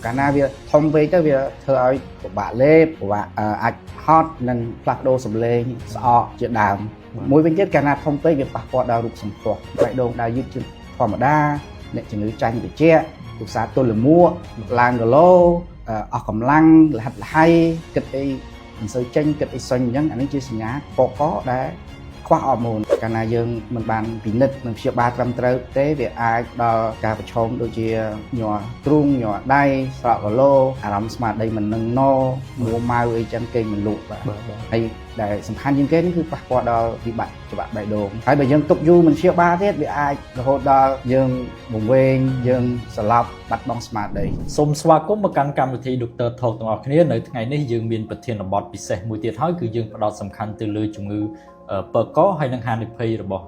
កាលណាវាធំពេកទៅវាធ្វើឲ្យពិបាកលេបពិបាកអាចហត់និងផ្លាស់ប្ដូរសម្លេងស្អកជាដើមមួយវិញទៀតកាលណាធំពេកវាប៉ះពាល់ដល់រូបសម្ផស្សបេះដូងដែលយឺតជាងធម្មតាអ្នកជំងឺចាញ់ត្រជាក់ឧស្សាហ៍ទល់លាមកឡើងគីឡូអស់កម្លាំងលះលហើយគិតអីមិនសូវចេញគិតអីសុញអញ្ចឹងអានេះជាសញ្ញាបកកដែលខ្វះអរម៉ូនកាលណាយើងមិនបានពិនិត្យនិងព្យាបាលត្រឹមត្រូវទេវាអាចដល់ការប្រឈមដូចជាញ័រទ្រូងញ័រដៃស្រកគីឡូអារម្មណ៍ស្មារតីមិននឹងណមួម៉ៅអីចឹងគេមិនលក់បាទហើយដែលសំខាន់ជាងគេនេះគឺប៉ះពាល់ដល់វិបត្តិច្បាប់បេះដូងហើយបើយើងទុកយូរមិនព្យាបាលទៀតវាអាចរហូតដល់យើងវង្វេងយើងស្លាប់បាត់បង់ស្មារតីសូមស្វាគមន៍មកកាន់កម្មវិធី Dr. Talk ទាំងអស់គ្នានៅថ្ងៃនេះយើងមានប្រធានបទពិសេសមួយទៀតហើយគឺយើងផ្ដោតសំខាន់ទៅលើជំងឺពើកហើយនិងហានិភ័យរបស់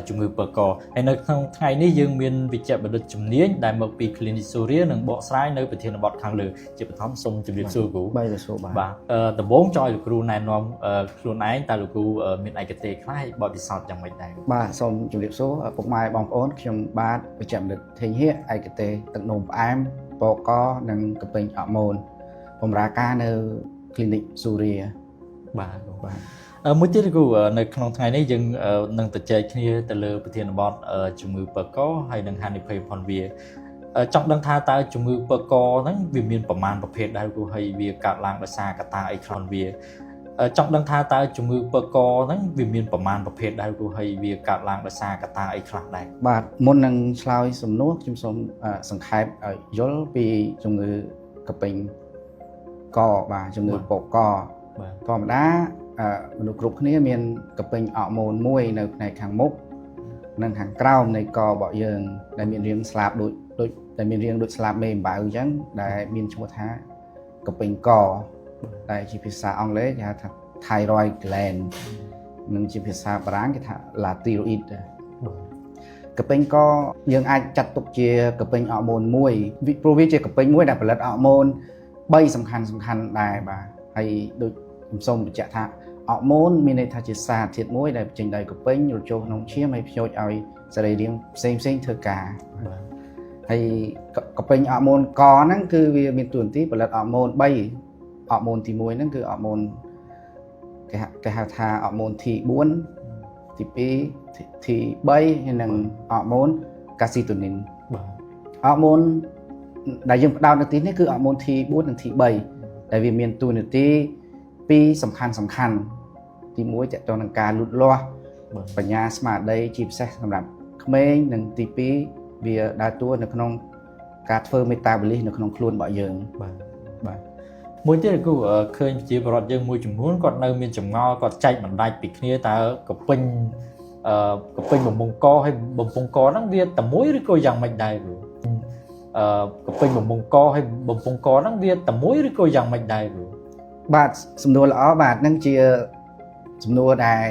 ជំងឺពើកហើយនៅក្នុងថ្ងៃនេះយើងមានវិជ្ជបណ្ឌិតជំនាញដែលមកពី Clinic Suria និងបកស្រាយនៅប្រធានបទខាងលើជាបឋមសូមជម្រាបសួរគ្រូបាទដំបូងចង់ឲ្យលោកគ្រូណែនាំខ្លួនឯងតើលោកគ្រូមានឯកទេសខ្លះហើយបទពិសោធន៍យ៉ាងម៉េចដែរបាទសូមជម្រាបសួរពុកម៉ែបងប្អូនខ្ញុំបាទវិជ្ជបណ្ឌិតថេងហៀឯកទេសទឹកនោមផ្អែមពកនិងកពេញអរម៉ូនបម្រើការនៅ Clinic Suria បាទមួយទៀតគឺនៅក្នុងថ្ងៃនេះយើងនឹងទៅចែកគ្នាទៅលើប្រធានបទជំងឺពើកហើយនិងហានិភ័យផងវាចង់ដឹងថាតើជំងឺពើកហ្នឹងវាមានប្រមាណប្រភេទដែរគ្រូហើយវាកើតឡើងដោយសារកត្តាអីខ្លះវាចង់ដឹងថាតើជំងឺពើកហ្នឹងវាមានប្រមាណប្រភេទដែរគ្រូហើយវាកើតឡើងដោយសារកត្តាអីខ្លះដែរបាទមុននឹងឆ្លើយសំណួរខ្ញុំសូមសង្ខេបឲ្យយល់ពីជំងឺកពេញកបាទជំងឺពកធម្មតាមនុស្សគ្រប់គ្នាមានកពេញអរម៉ូនមួយនៅផ្នែកខាងមុខនិងខាងក្រោមនៃករបស់យើងដែលមានរាងស្លាបដូចដែលមានរាងដូចស្លាបមេអំបៅអញ្ចឹងដែលមានឈ្មោះថាកពេញកតែជាភាសាអង់គ្លេសគេហៅថា thyroid gland និងជាភាសាបារាំងគេថា thyroid កពេញកយើងអាចចាត់ទុកជាកពេញអរម៉ូនមួយព្រោះវាជាកពេញមួយដែលផលិតអរម៉ូន3សំខាន់ដែរបាទហើយដូចខ្ញុំសូមបញ្ជាក់ថាអរម៉ូនមានន័យថាជាសារធាតុមួយដែលចេញដោយកពេញរចូលក្នុងឈាមហើយភ្ញូចឲ្យសរីរាង្គផ្សេងធ្វើការហើយកពេញអរម៉ូនកហ្នឹងគឺវាមានតួនាទីផលិតអរម៉ូន3អរម៉ូនទី1ហ្នឹងគឺអរម៉ូនគេហៅថាអរម៉ូន T4 ទី2 T3 ហើយនិងអរម៉ូនកាស៊ីតូនីនអរម៉ូនដែលយើងផ្ដោតនៅទីនេះគឺអរម៉ូន T4 និង T3 ដែលវាមានតួនាទីពីរសំខាន់ទី1តកតងនឹងការលូតលាស់បញ្ញាស្មារតីជាពិសេសសម្រាប់ក្មេងនិងទី2វាដើរតួនៅក្នុងការធ្វើមេតាបូលីសនៅក្នុងខ្លួនរបស់យើងបាទមួយទៀតគឺឃើញប្រជាពលរដ្ឋយើងមួយចំនួនគាត់នៅមានចម្ងល់គាត់ចែកបណ្ដាច់ពីគ្នាតើកពេញបំពង់កហើយបំពង់កហ្នឹងវាតែមួយឬក៏យ៉ាងម៉េចដែរគ្រូកពេញបំពង់កហើយបំពង់កហ្នឹងវាតែមួយឬក៏យ៉ាងម៉េចដែរគ្រូបាទសំណួរល្អបាទនឹងជាសំណួរដែល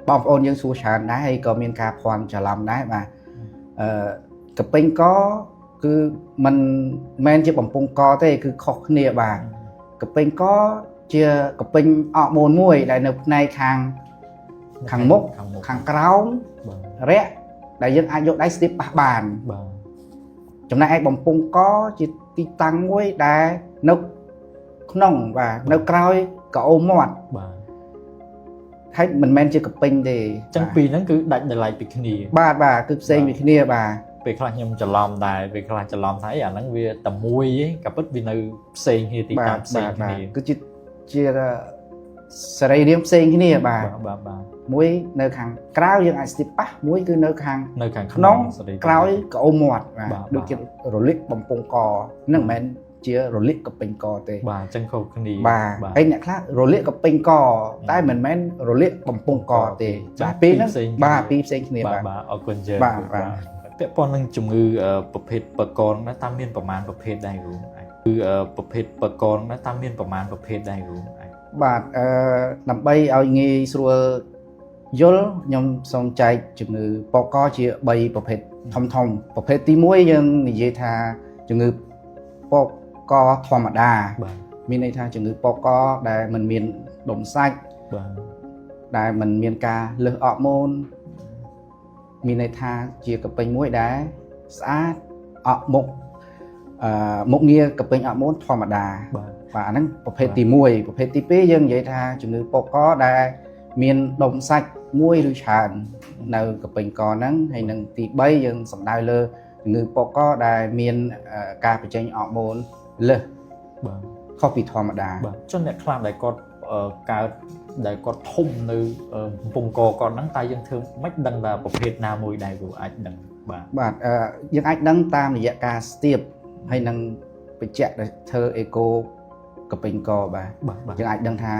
បងប្អូនយើងសួរច្រើនដែរហើយក៏មានការភ័ន្តច្រឡំដែរបាទកពេញកគឺมันមែនជាបំពង់កទេគឺខុសគ្នាបាទកពេញកជាកពេញអរម៉ូនមួយដែលនៅផ្នែកខាងមុខខាងក្រោមរយៈដែលយើងអាចយកដៃស្ទាបប៉ះបានចំណែកឯបំពង់កជាទីតាំងមួយដែលនៅក្នុងបាទនៅក្រោយកោមាត់បាទហើយមិនមែនជាកពេញទេអញ្ចឹងពីរហ្នឹងគឺដាច់ដោយឡែកពីគ្នាបាទគឺផ្សេងពីគ្នាបាទពេលខ្លះខ្ញុំច្រឡំដែរពេលខ្លះច្រឡំថាអាហ្នឹងវាតែមួយឯងក៏ពិតវានៅផ្សេងគ្នាទីតាំងផ្សេងគ្នាគឺជាសរីរាង្គផ្សេងគ្នាបាទមួយនៅខាងក្រៅយើងអាចស្ទាបប៉ះមួយគឺនៅខាងក្នុងក្រោយកោមាត់បាទដូចជារលាកបំពង់កហ្នឹងមិនមែនជារលាកកពេញកទេបាទអញ្ចឹងខុសគ្នាបាទហើយអ្នកខ្លះរលាកកពេញកតែមិនមែនរលាកបំពង់កទេបាទពីរហ្នឹងបាទពីរផ្សេងគ្នាបាទអរគុណច្រើនបាទពាក់ព័ន្ធនឹងជំងឺប្រភេទពើកណាតាមមានប្រមាណប្រភេទដែរគ្រូគឺប្រភេទពើកណាតាមមានប្រមាណប្រភេទដែរគ្រូបាទដើម្បីឲ្យងាយស្រួលយល់ខ្ញុំសូមចែកជំងឺពកជា3ប្រភេទធំប្រភេទទី1យើងនិយាយថាជំងឺពកធម្មតាមានន័យថាជំងឺពកដែលមិនមានដុំសាច់ដែលមិនមានការលើសអរម៉ូនមានន័យថាជាកពេញមួយដែលស្អាតអកមុខ មុខងារកពេញអត់ម៉ូនធម្មតាបាទអាហ្នឹងប្រភេទទី1ប្រភេទទី2យើងនិយាយថាជំងឺប៉កកដែលមានដុំសាច់មួយឬច្រើននៅកពេញកហ្នឹងហើយនឹងទី3យើងសំដៅលើជំងឺប៉កកដែលមានការបញ្ចេញអរម៉ូនលើសបាទខុសពីធម្មតាបាទចុះអ្នកខ្លះដែលគាត់កើតដែលគាត់ធំនៅកំពង់កគាត់ហ្នឹងតែយើងធ្វើមិនដឹងថាប្រភេទណាមួយដែរគូអាចដឹងបាទយើងអាចដឹងតាមរយៈការស្ទាបហើយនឹងបញ្ជាក់ដែលធ្វើអេកូកពេញកបាទយើងអាចដឹងថា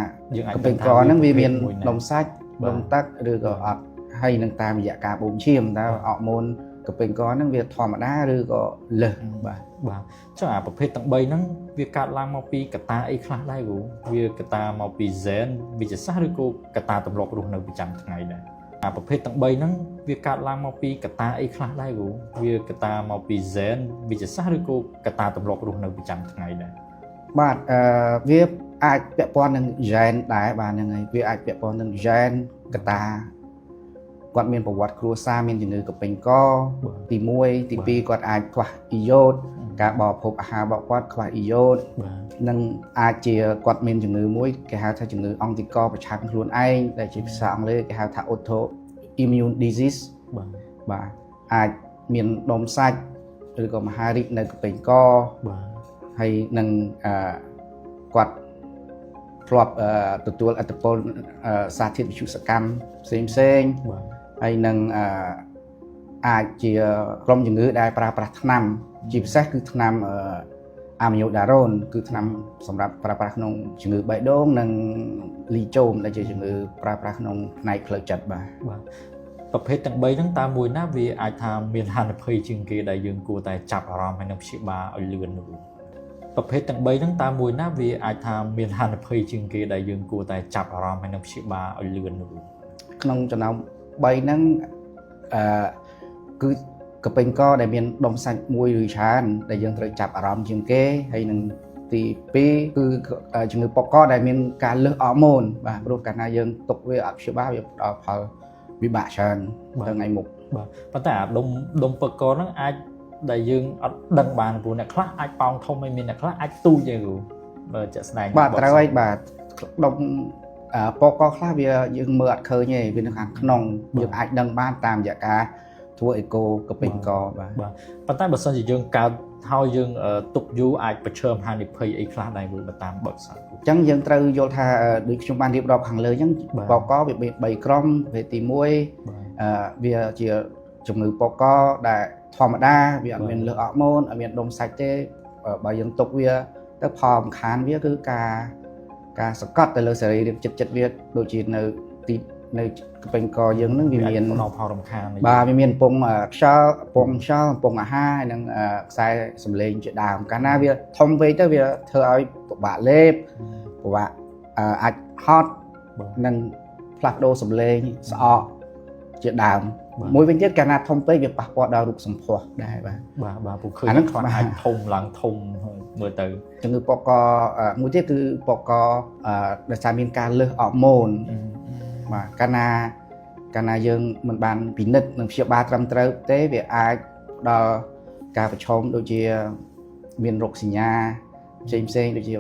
កពេញកហ្នឹងវាមានដុំសាច់ដុំទឹកឬក៏អត់ហើយនឹងតាមរយៈការបូមឈាមតើអរម៉ូនកពេញកហ្នឹងវាធម្មតាឬក៏លើសបាទចុះអាប្រភេទទាំង3ហ្នឹងវាកើតឡើងមកពីកត្តាអីខ្លះដែរគ្រូវាកត្តាមកពី gen វិទ្យាសាស្ត្រឬក៏កត្តាទម្លាប់រស់នៅប្រចាំថ្ងៃដែរអាប្រភេទទាំង3ហ្នឹងវាកើតឡើងមកពីកត្តាអីខ្លះដែរគ្រូវាកត្តាមកពី gen វិទ្យាសាស្ត្រឬក៏កត្តាទម្លាប់រស់នៅប្រចាំថ្ងៃដែរបាទវាអាចពាក់ព័ន្ធនឹង gen ដែរបាទហ្នឹងហើយវាអាចពាក់ព័ន្ធនឹង gen កត្តាគាត់មានប្រវត្តិគ្រួសារមានជំងឺកពេញកទី1ទី2គាត់អាចខ្វះអ៊ីយ៉ូតការបរិភោគអាហាររបស់គាត់ខ្វះអ៊ីយ៉ូតនិងអាចជាគាត់មានជំងឺមួយគេហៅថាជំងឺអង្គតិកប្រឆាំងខ្លួនឯងដែលជាភាសាអង់គ្លេសគេហៅថា autoimmune disease បាទអាចមានដុំសាច់ឬក៏មហារីកនៅកពេញកបាទហើយនឹងគាត់ធ្លាប់ទទួលឥទ្ធិពលសារធាតុវិទ្យុសកម្មផ្សេងបាទហើយនឹងអាចជាក្រុមជំងឺដែលប្រើប្រាស់ថ្នាំជាពិសេសគឺថ្នាំអាមីញ៉ូដារ៉ូនគឺថ្នាំសម្រាប់ប្រើប្រាស់ក្នុងជំងឺបេះដូងនិងលីជូមដែលជាជំងឺប្រើប្រាស់ក្នុងផ្នែកផ្លូវចិត្តបាទប្រភេទទាំង3ហ្នឹងតើមួយណាវាអាចថាមានហានិភ័យជាងគេដែលយើងគួរតែចាប់អារម្មណ៍ហើយនឹងព្យាបាលឲ្យលឿននោះប្រភេទទាំង3ហ្នឹងតើមួយណាវាអាចថាមានហានិភ័យជាងគេដែលយើងគួរតែចាប់អារម្មណ៍ហើយនឹងព្យាបាលឲ្យលឿននោះក្នុងចំណោម3ហ្នឹងគឺកពេញកដែលមានដុំសាច់មួយឬច្រើនដែលយើងត្រូវចាប់អារម្មណ៍ជាងគេហើយនឹងទី2គឺជំងឺប៉កកដែលមានការលើសអរម៉ូនបាទព្រោះកាលណាយើងទុកវាអត់ព្យាបាលវាផ្ដល់ផលវិបាកច្រើនទៅថ្ងៃមុខបាទប៉ុន្តែអាដុំប៉កកហ្នឹងអាចដែលយើងអត់ដឹងបានព្រោះអ្នកខ្លះអាចប៉ោងធំហើយមានអ្នកខ្លះអាចទូចទេគ្រូបើជាក់ស្ដែងបាទត្រូវហើយបាទដុំប៉កកខ្លះវាយើងមើលអត់ឃើញទេវានៅខាងក្នុងយើងអាចដឹងបានតាមរយៈការធ្វើអេកូកពេញកបាទប៉ុន្តែបើសិនជាយើងកើតហើយយើងទុកយូរអាចប្រឈមហានិភ័យអីខ្លះដែរគ្រូបើតាមបទសាស្ត្រអញ្ចឹងយើងត្រូវយល់ថាដូចខ្ញុំបានរៀបរាប់ខាងលើអញ្ចឹងប៉កកវាមាន3ក្រុមប្រភេទទី1វាជាជំងឺប៉កកដែលធម្មតាវាអត់មានលើសអរម៉ូនអត់មានដុំសាច់ទេបើយើងទុកវាទៅផលសំខាន់វាគឺការសង្កត់ទៅលើសរីរាង្គចិត្តវាដូចជានៅទីនៅកពេញកយើងនឹងវាមានផលរំខានបាទវាមានពងខ្យល់ពងអាហារហើយនឹងខ្សែសម្លេងជាដើមកាលណាវាធំពេកទៅវាធ្វើឲ្យពិបាកលេបពិបាកអាចហត់និងផ្លាស់ប្ដូរសម្លេងស្អកជាដើមមួយវិញទៀតកាលណាធំពេកវាប៉ះពាល់ដល់រូបសម្ផស្សដែរបាទពួកឃើញគាត់អាចធំឡើងធំមើលទៅជំងឺប៉កកមួយទៀតគឺប៉កកដោយសារមានការលើសអរម៉ូនបាទកាលណាយើងមិនបានពិនិត្យនិងព្យាបាលត្រឹមត្រូវទេវាអាចដល់ការប្រឈមដូចជាមានរោគសញ្ញាផ្សេងដូចជា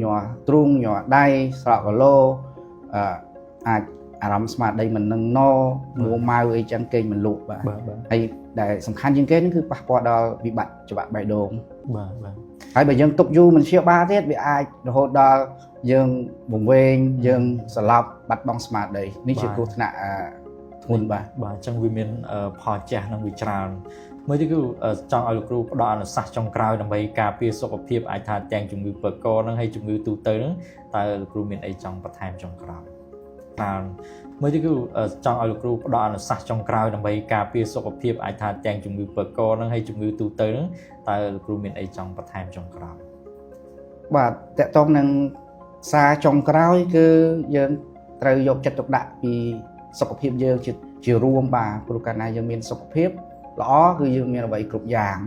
ញ័រទ្រូងញ័រដៃស្រកគីឡូអាចអារម្មណ៍ស្មារតីមិននឹងមួម៉ៅអីចឹងគេងមិនលក់បាទហើយដែលសំខាន់ជាងគេហ្នឹងគឺប៉ះពាល់ដល់វិបត្តិច្បាក់បេះដូងបាទហើយបើយើងទុកយូរមិនព្យាបាលទៀតវាអាចរហូតដល់យើងវង្វេងយើងស្លាប់បាត់បង់ស្មារតីនេះជាគ្រោះថ្នាក់ធ្ងន់បាទអញ្ចឹងវាមានផលចាស់នឹងវាច្រើនមួយទៀតគឺចង់ឲ្យលោកគ្រូផ្ដល់អនុសាសន៍ចុងក្រោយដើម្បីការពារសុខភាពអាចថាទាំងជំងឺប៉កកហ្នឹងហើយជំងឺទូទៅហ្នឹងតើលោកគ្រូមានអីចង់បន្ថែមចុងក្រោយតាមមួយទៀតគឺចង់ឲ្យលោកគ្រូផ្ដល់អនុសាសន៍ចុងក្រោយដើម្បីការពារសុខភាពអាចថាទាំងជំងឺប៉កកហ្នឹងហើយជំងឺទូទៅហ្នឹងតើលោកគ្រូមានអីចង់បន្ថែមចុងក្រោយបាទតកតងនឹងសារចុងក្រោយគឺយើងត្រូវយកចិត្តទុកដាក់ពីសុខភាពយើងជារួមបាទព្រោះកាលណាយើងមានសុខភាពល្អគឺយើងមានអ្វីគ្រប់យ៉ាង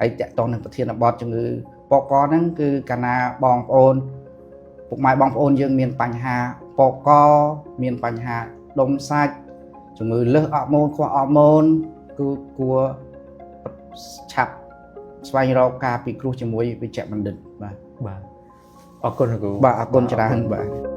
ហើយតកតងនឹងប្រធានបទជំងឺប៉កកហ្នឹងគឺកាលណាបងប្អូនពុកម៉ែបងប្អូនយើងមានបញ្ហាប៉កកមានបញ្ហាដុំសាច់ជំងឺលើសអរម៉ូនខ្វះអរម៉ូនគឺគួរឆាប់ ស្វែងរកការពិគ្រោះជាមួយវិជ្ជបណ្ឌិតបាទ បាទអរគុណគ្រូ បាទអរគុណច្រើនបាទ